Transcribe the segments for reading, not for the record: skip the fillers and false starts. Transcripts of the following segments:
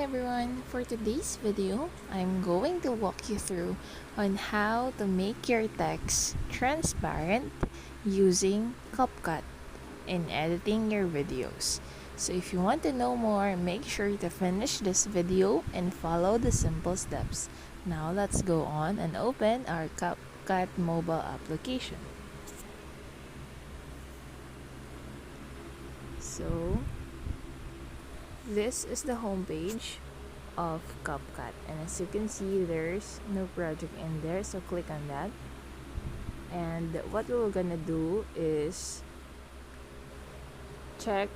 everyone, for today's video, I'm going to walk you through on how to make your text transparent using CapCut in editing your videos. So if you want to know more, make sure to finish this video and follow the simple steps. Now let's go on and open our CapCut mobile application. So this is the homepage of CapCut, and as you can see, there's no project in there, so click on that. And what we're gonna do is check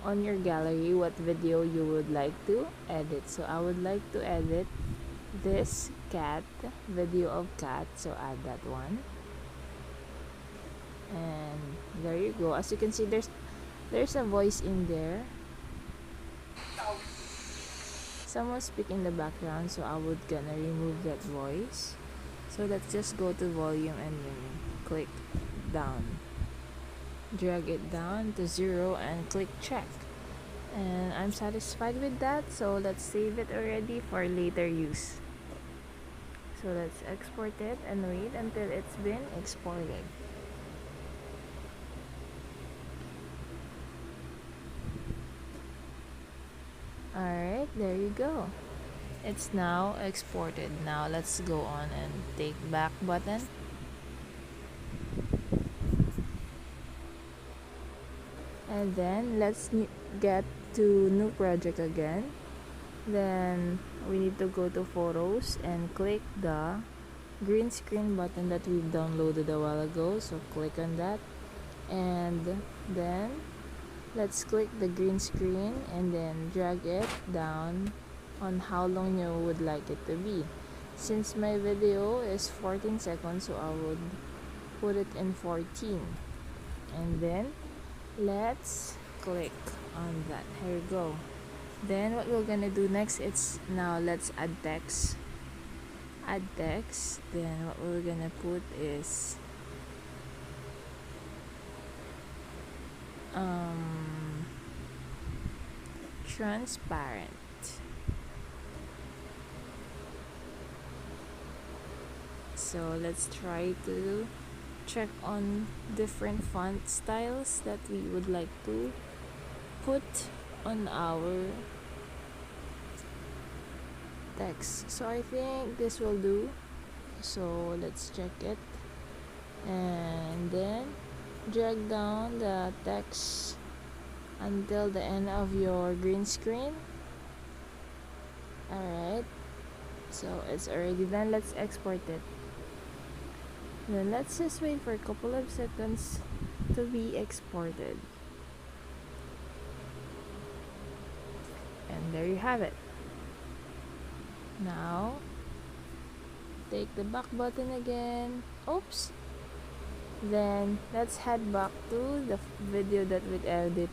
on your gallery what video you would like to edit. So I would like to edit this cat video of cat, so add that one. And there you go. As you can see, there's a voice in there. Someone speak in the background, so I would gonna remove that voice. So let's just go to volume and then click down, drag it down to 0 and click check, and I'm satisfied with that. So let's save it already for later use. So let's export it and wait until it's been exported. Alright, there you go. It's now exported. Now let's go on and take back button. And then let's get to new project again. Then we need to go to photos and click the green screen button that we've downloaded a while ago. So click on that, and then let's click the green screen and then drag it down on how long you would like it to be. Since my video is 14 seconds, so I would put it in 14. And then let's click on that. Here we go. Then what we're gonna do next, it's now let's add text. Add text. Then what we're gonna put is transparent. So let's try to check on different font styles that we would like to put on our text. So I think this will do. So let's check it, and then drag down the text until the end of your green screen. Alright, so it's already done. Let's export it. Then let's just wait for a couple of seconds to be exported. And there you have it. Now take the back button again. Oops. Then let's head back to the video that we edited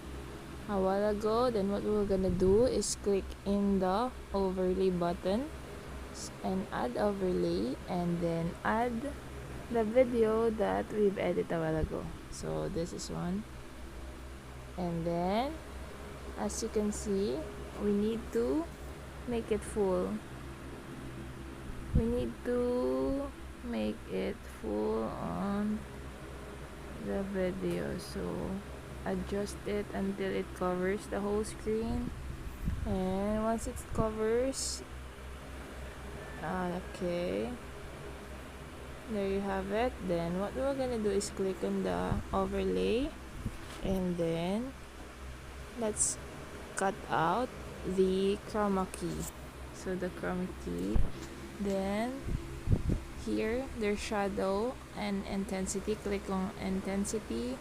a while ago. Then what we're gonna do is click in the overlay button and add overlay, and then add the video that we've edited a while ago. So this is one, and then as you can see, we need to make it full. We need to make it full on the video, so adjust it until it covers the whole screen. And once it covers, okay, there you have it. Then what we're gonna do is click on the overlay, and then let's cut out the chroma key. So the chroma key, then here there's shadow and intensity. Click on intensity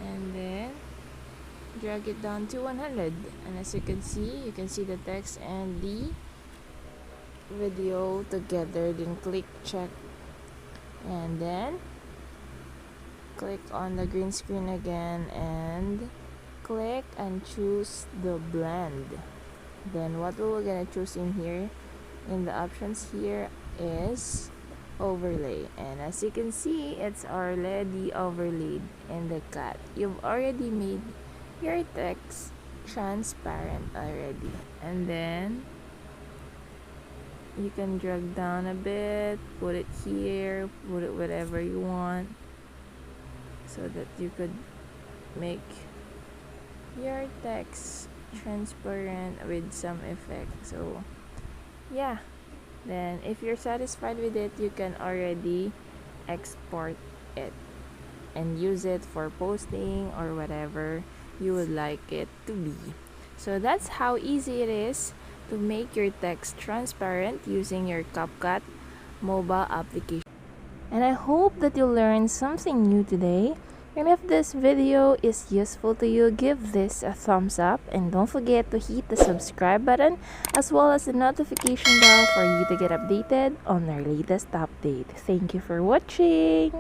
and then drag it down to 100, and as you can see the text and the video together. Then click check, and then click on the green screen again and click and choose the blend. Then what we're gonna choose in here in the options here is overlay, and as you can see, it's already overlaid in the cat. You've already made your text transparent already. And then you can drag down a bit, put it here, put it whatever you want, so that you could make your text transparent with some effect. So yeah, then if you're satisfied with it, you can already export it and use it for posting or whatever you would like it to be. So that's how easy it is to make your text transparent using your CapCut mobile application. And I hope that you learned something new today. And if this video is useful to you, give this a thumbs up and don't forget to hit the subscribe button as well as the notification bell for you to get updated on our latest update. Thank you for watching.